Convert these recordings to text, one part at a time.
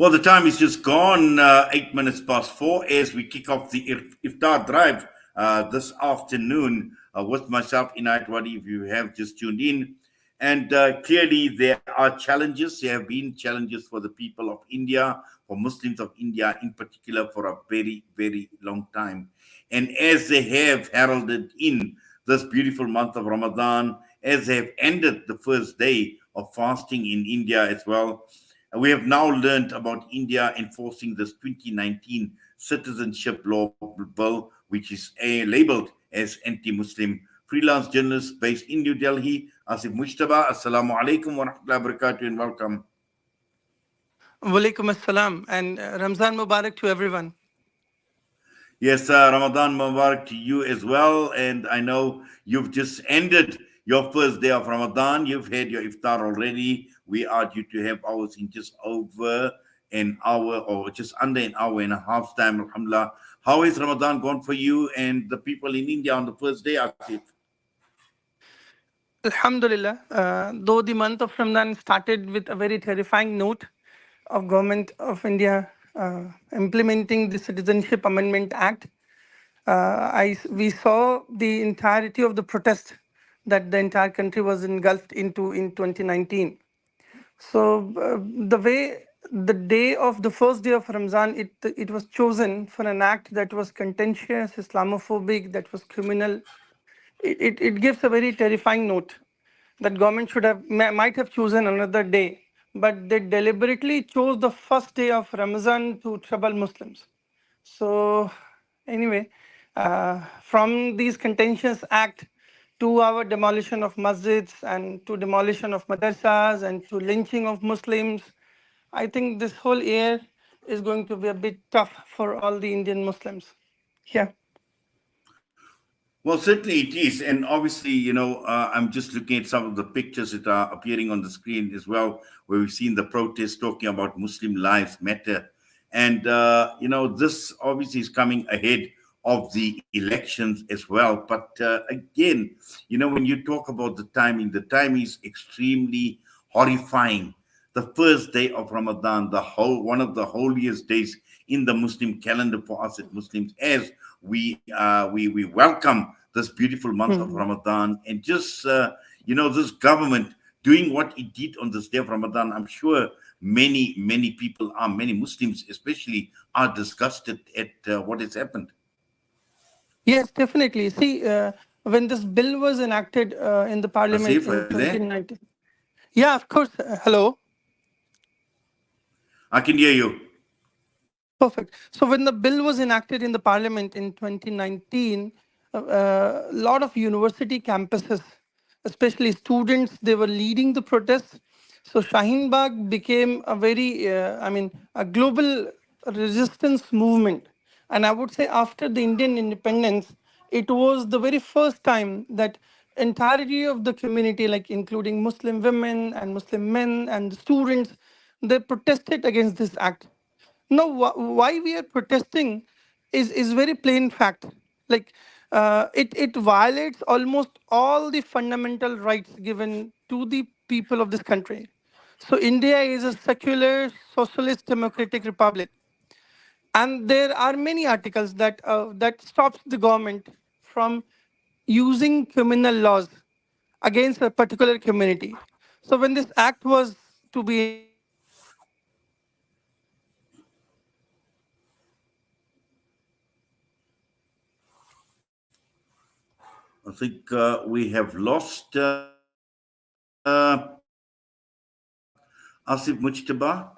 Well, the time is just gone, 8 minutes past four, as we kick off the iftar drive this afternoon with myself, Inayat Wadi, if you have just tuned in. And clearly, there are challenges. There have been challenges for the people of India, for Muslims of India in particular, for a very, very long time. And as they have heralded in this beautiful month of Ramadan, as they have ended the first day of fasting in India as well, we have now learned about India enforcing this 2019 citizenship law bill, which is labeled as anti-Muslim. Freelance journalist based in New Delhi, AasifMujtaba. Assalamu alaikum wa rahmatullahi wa barakatuh and welcome. Walaikum assalam and Ramzan Mubarak to everyone. Yes, Ramadan Mubarak to you as well. And I know you've just ended your first day of Ramadan. You've had your iftar already. We are due to have ours in just over an hour or just under an hour and a half time, alhamdulillah. How is Ramadan gone for you and the people in India on the first day, Asif? Alhamdulillah, though the month of Ramadan started with a very terrifying note of Government of India implementing the Citizenship Amendment Act, we saw the entirety of the protest that the entire country was engulfed into in 2019. So the day of the first day of Ramzan, it was chosen for an act that was contentious, Islamophobic, that was criminal. It gives a very terrifying note that government might have chosen another day, but they deliberately chose the first day of Ramadan to trouble Muslims. So anyway, from these contentious act to our demolition of masjids and to demolition of madrasas and to lynching of Muslims, I think this whole year is going to be a bit tough for all the Indian Muslims. Yeah. Well, certainly it is. And obviously, I'm just looking at some of the pictures that are appearing on the screen as well, where we've seen the protests talking about Muslim lives matter. And, this obviously is coming ahead of the elections as well. But again, when you talk about the timing is extremely horrifying. The first day of Ramadan, one of the holiest days in the Muslim calendar for us as Muslims, as we welcome this beautiful month of Ramadan, and just this government doing what it did on this day of Ramadan. I'm sure many Muslims especially are disgusted at what has happened. Yes, definitely. See, when this bill was enacted in the parliament Asif, in are you there? 2019. Yeah, of course. Hello. I can hear you. Perfect. So when the bill was enacted in the parliament in 2019, a lot of university campuses, especially students, they were leading the protests. So Shaheen Bagh became a global resistance movement. And I would say after the Indian independence, it was the very first time that entirety of the community, like including Muslim women and Muslim men and students, they protested against this act. No, why we are protesting is very plain fact. Like it violates almost all the fundamental rights given to the people of this country. So India is a secular, socialist, democratic republic, and there are many articles that stops the government from using criminal laws against a particular community. So when this act was to be enacted, I think we have lost Asif Mujtaba.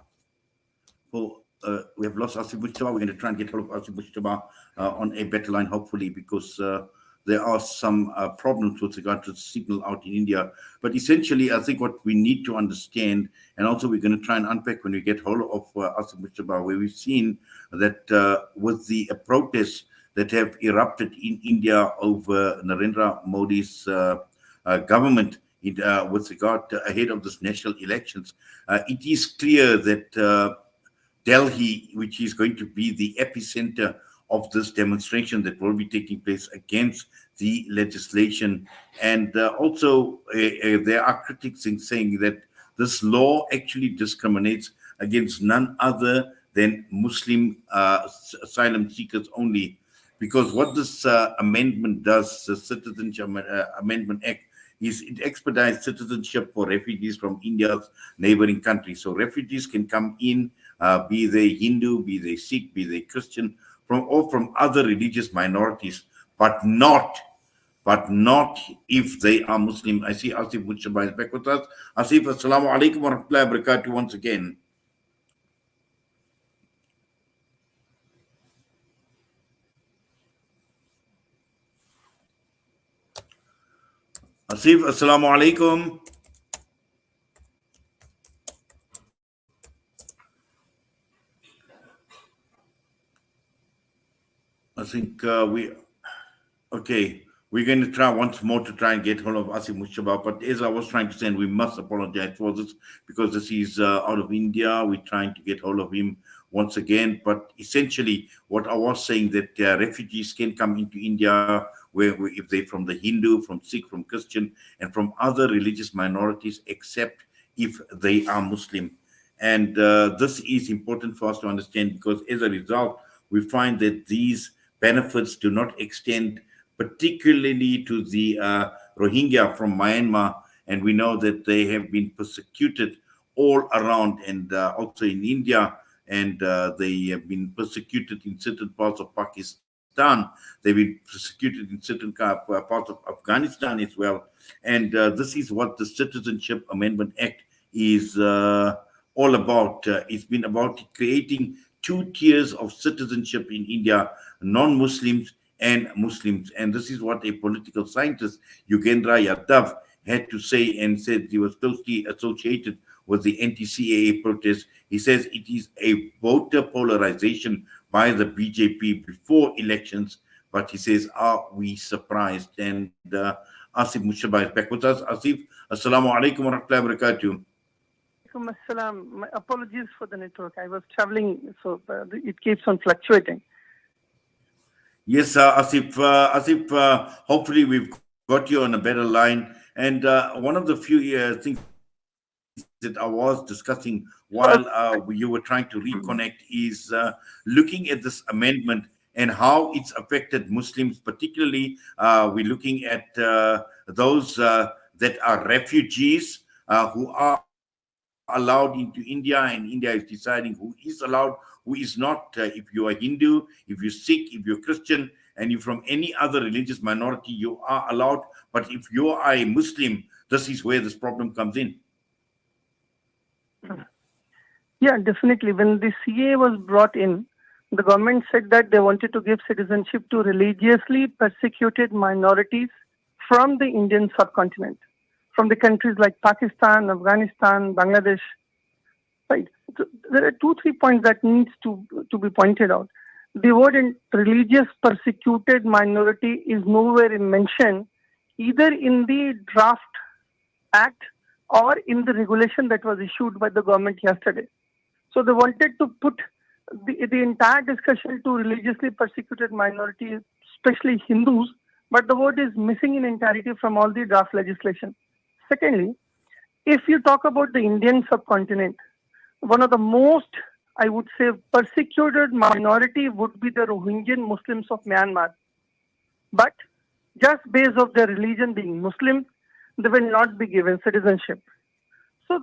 We have lost Asif Mujtaba. We're going to try and get hold of Asif Mujtaba on a better line, hopefully, because there are some problems with regard to the signal out in India. But essentially, I think what we need to understand, and also we're going to try and unpack when we get hold of Asif Mujtaba, where we've seen that with the protests that have erupted in India over Narendra Modi's government with regard to ahead of this national elections, it is clear that Delhi, which is going to be the epicenter of this demonstration that will be taking place against the legislation. And also there are critics in saying that this law actually discriminates against none other than Muslim asylum seekers only. Because what this amendment does, the Citizenship Amendment Act, is it expedites citizenship for refugees from India's neighboring countries. So refugees can come in, be they Hindu, be they Sikh, be they Christian, from other religious minorities, but not if they are Muslim. I see AasifMujtaba is back with us. Asif, assalamu alaikum wa rahmatullahi wa barakatuh once again. Asif, assalamu alaikum. I think we're going to try once more to try and get hold of AasifMujtaba. But as I was trying to say, and we must apologize for this because this is out of India. We're trying to get hold of him once again. But essentially, what I was saying that refugees can come into India where if they're from the Hindu, from Sikh, from Christian, and from other religious minorities, except if they are Muslim. And this is important for us to understand because as a result, we find that these benefits do not extend particularly to the Rohingya from Myanmar. And we know that they have been persecuted all around and also in India. And they have been persecuted in certain parts of Pakistan. They've been persecuted in certain parts of Afghanistan as well. And this is what the Citizenship Amendment Act is all about. It's been about creating two tiers of citizenship in India, non-Muslims and Muslims. And this is what a political scientist, Yugendra Yadav, had to say and said he was closely associated with the anti-CAA protest. He says it is a voter polarization by the BJP before elections. But he says, are we surprised? And AasifMujtaba is back with us. Asif, assalamu alaikum wa rahmatullahi wa barakatuh. Assalam. My apologies for the network. I was traveling, so it keeps on fluctuating. Yes, Asif. Hopefully we've got you on a better line. And one of the few things that I was discussing while you were trying to reconnect is looking at this amendment and how it's affected Muslims, particularly we're looking at those that are refugees who are allowed into India, and India is deciding who is allowed, who is not. If you are Hindu, if you're Sikh, if you're Christian, and you're from any other religious minority, you are allowed. But if you are a Muslim, this is where this problem comes in. Yeah, definitely. When the CA was brought in, the government said that they wanted to give citizenship to religiously persecuted minorities from the Indian subcontinent, from the countries like Pakistan, Afghanistan, Bangladesh. Right. So there are 2-3 points that needs to be pointed out. The word in religious persecuted minority is nowhere mentioned either in the draft act or in the regulation that was issued by the government yesterday. So they wanted to put the entire discussion to religiously persecuted minorities, especially Hindus, but the word is missing in entirety from all the draft legislation. Secondly, if you talk about the Indian subcontinent, one of the most, I would say, persecuted minority would be the Rohingyan Muslims of Myanmar. But just based of their religion being Muslim, they will not be given citizenship. So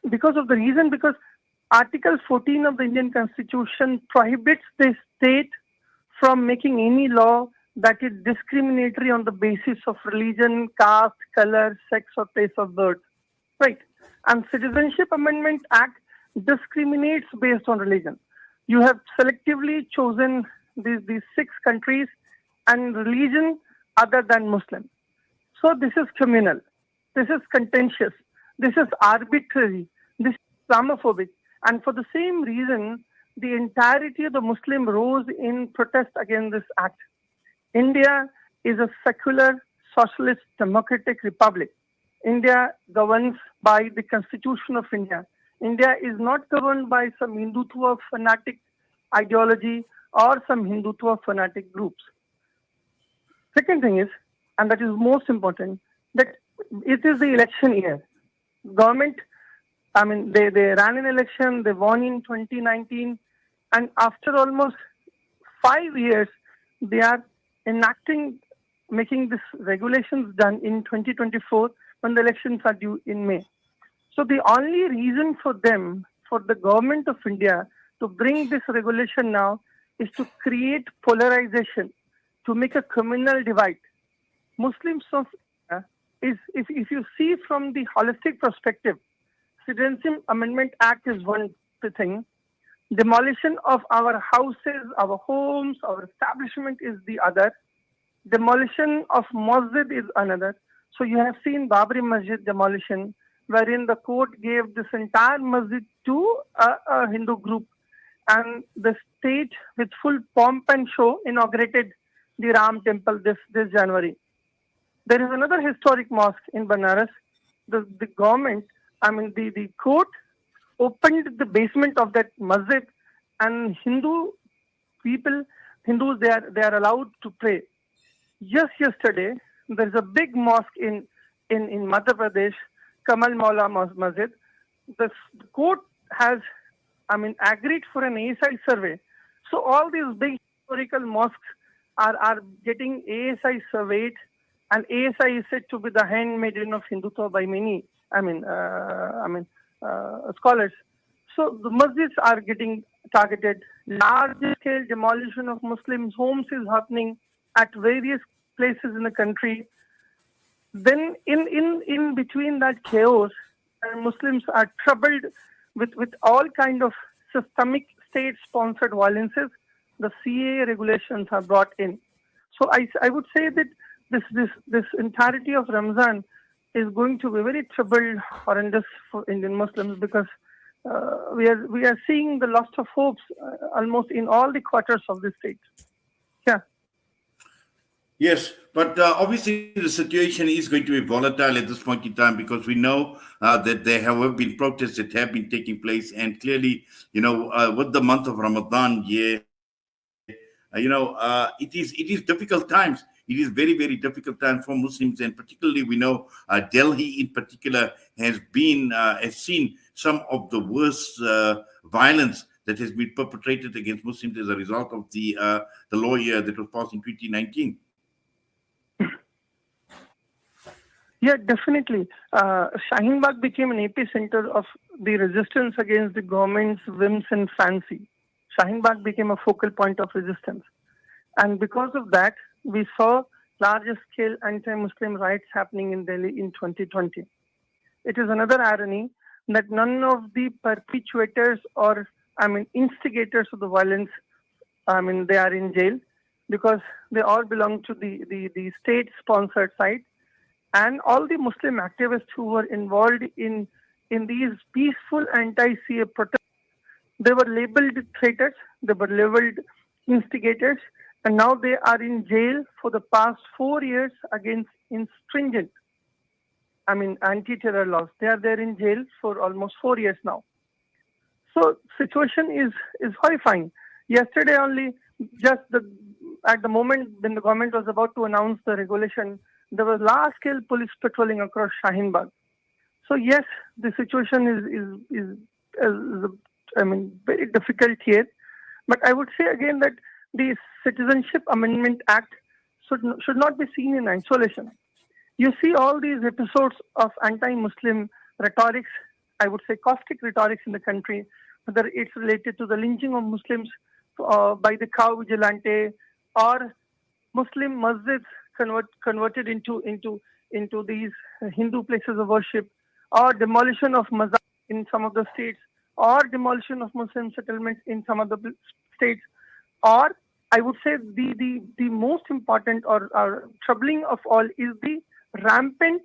because Article 14 of the Indian Constitution prohibits the state from making any law that is discriminatory on the basis of religion, caste, color, sex, or place of birth. Right. And Citizenship Amendment Act discriminates based on religion. You have selectively chosen these 6 countries and religion other than Muslim. So this is communal. This is contentious. This is arbitrary. This is Islamophobic. And for the same reason, the entirety of the Muslim rose in protest against this act. India is a secular, socialist, democratic republic. India governs by the Constitution of India. India is not governed by some Hindutva fanatic ideology or some Hindutva fanatic groups. Second thing is, and that is most important, that it is the election year. Government I mean, they ran an election, they won in 2019, and after almost 5 years, they are enacting, making this regulations done in 2024 when the elections are due in May. So the only reason for them, for the government of India, to bring this regulation now is to create polarization, to make a communal divide. Muslims of India is, if you see from the holistic perspective, Citizenship Amendment Act is one thing. Demolition of our houses, our homes, our establishment is the other. Demolition of masjid is another. So you have seen Babri Masjid demolition, wherein the court gave this entire masjid to a Hindu group, and the state, with full pomp and show, inaugurated the Ram temple this January. There is another historic mosque in Banaras. The government, I mean the court, opened the basement of that masjid, and people, Hindus, they are allowed to pray. Just yesterday, there is a big mosque in Madhya Pradesh, Kamal Maula Masjid. The court has, I mean, agreed for an ASI survey. So all these big historical mosques are getting ASI surveyed, and ASI is said to be the handmaiden of Hindutva by many, scholars. So the masjids are getting targeted. Large scale demolition of Muslims' homes is happening at various places in the country. Then in between that chaos, Muslims are troubled with all kind of systemic state-sponsored violences. The CAA regulations are brought in. So I would say that this entirety of Ramzan is going to be very troubled, horrendous for Indian Muslims, because we are seeing the loss of hopes almost in all the quarters of the state. Yeah. Yes, but obviously the situation is going to be volatile at this point in time, because we know that there have been protests that have been taking place, and clearly, with the month of Ramadan here, it is difficult times. It is very, very difficult time for Muslims, and particularly we know Delhi in particular has seen some of the worst violence that has been perpetrated against Muslims as a result of the law here that was passed in 2019. Yeah, definitely. Shaheen Bagh became an epicenter of the resistance against the government's whims and fancy. Shaheen Bagh became a focal point of resistance. And because of that, we saw larger scale anti-Muslim riots happening in Delhi in 2020. It is another irony that none of the perpetuators or, instigators of the violence, they are in jail, because they all belong to the state-sponsored side. And all the Muslim activists who were involved in these peaceful anti-CA protests, they were labeled traitors, they were labeled instigators, and now they are in jail for the past 4 years against stringent, anti-terror laws. They are there in jail for almost 4 years now. So situation is horrifying. Yesterday only, at the moment when the government was about to announce the regulation, there was large-scale police patrolling across Shaheen Bagh. So yes, the situation is very difficult here. But I would say again that the Citizenship Amendment Act should not be seen in isolation. You see all these episodes of anti-Muslim rhetorics, I would say caustic rhetorics in the country, whether it's related to the lynching of Muslims by the cow vigilante, or Muslim masjids converted into these Hindu places of worship, or demolition of mazar in some of the states, or demolition of Muslim settlements in some of the states, or I would say the most important or troubling of all is the rampant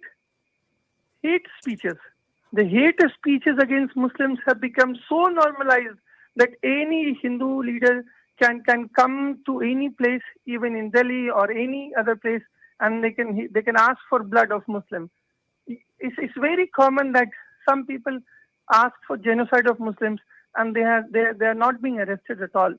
hate speeches. The hate speeches against Muslims have become so normalized that any Hindu leader can come to any place, even in Delhi or any other place, and they can ask for blood of Muslims. It's very common that some people ask for genocide of Muslims, and they are not being arrested at all.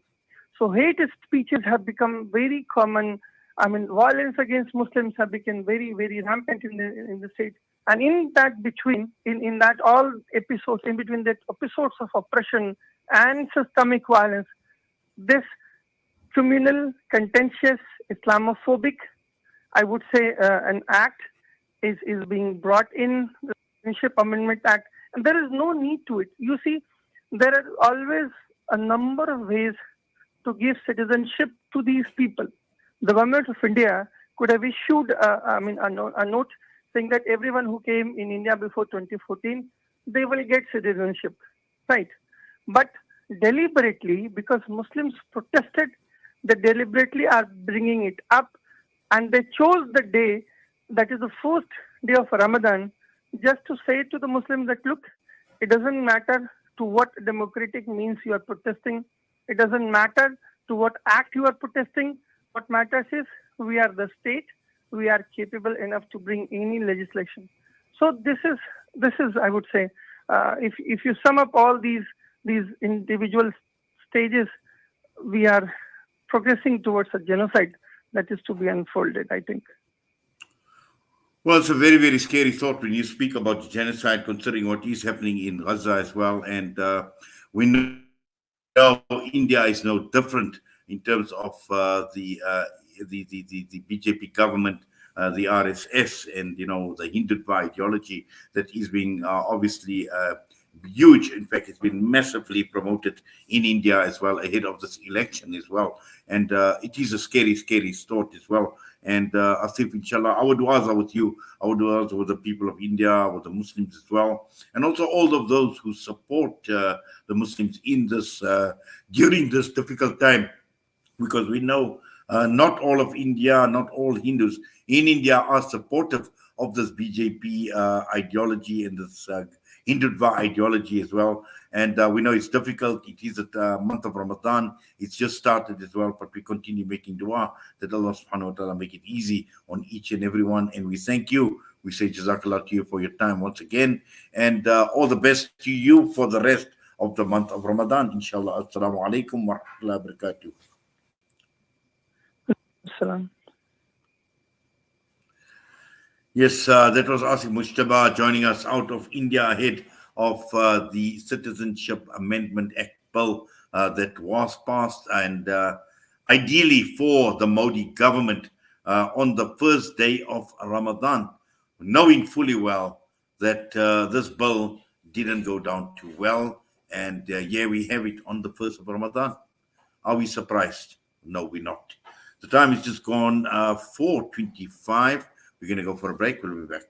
So hate speeches have become very common. Violence against Muslims have become very, very rampant in the state. And in that between, in that all episodes, in between the episodes of oppression and systemic violence, this communal, contentious, Islamophobic, I would say, an act is being brought in, the Citizenship Amendment Act, and there is no need to it. You see, there are always a number of ways to give citizenship to these people. The government of India could have issued, a note saying that everyone who came in India before 2014, they will get citizenship, right? But deliberately, because Muslims protested, they deliberately are bringing it up, and they chose the day that is the first day of Ramadan just to say to the Muslims that look, it doesn't matter to what democratic means you are protesting. It doesn't matter to what act you are protesting. What matters is we are the state. We are capable enough to bring any legislation. So this is I would say, if you sum up all these individual stages, we are progressing towards a genocide that is to be unfolded, I think. Well, it's a very, very scary thought when you speak about genocide, considering what is happening in Gaza as well. And we know India is no different in terms of the BJP government, the RSS, and the Hindutva ideology that is being obviously huge. In fact, it's been massively promoted in India as well ahead of this election as well. And it is a scary, scary thought as well. And Asif, inshallah, our du'as are with you. Our du'as are with the people of India, with the Muslims as well. And also all of those who support the Muslims in this, during this difficult time, because we know not all of India, not all Hindus in India are supportive of this BJP ideology and this Hindutva ideology as well. And we know it's difficult. It is the month of Ramadan. It's just started as well, but we continue making dua that Allah subhanahu wa ta'ala make it easy on each and every one. And we thank you. We say Jazakallah to you for your time once again. And all the best to you for the rest of the month of Ramadan, inshallah. Assalamu alaikum wa rahmatullahi wa barakatuh. Salam. Yes, that was AasifMujtaba joining us out of India ahead of the Citizenship Amendment Act bill that was passed, and ideally for the Modi government on the first day of Ramadan, knowing fully well that this bill didn't go down too well. And here we have it on the first of Ramadan. Are we surprised? No, we're not. The time is just gone 4:25. We're going to go for a break. We'll be back.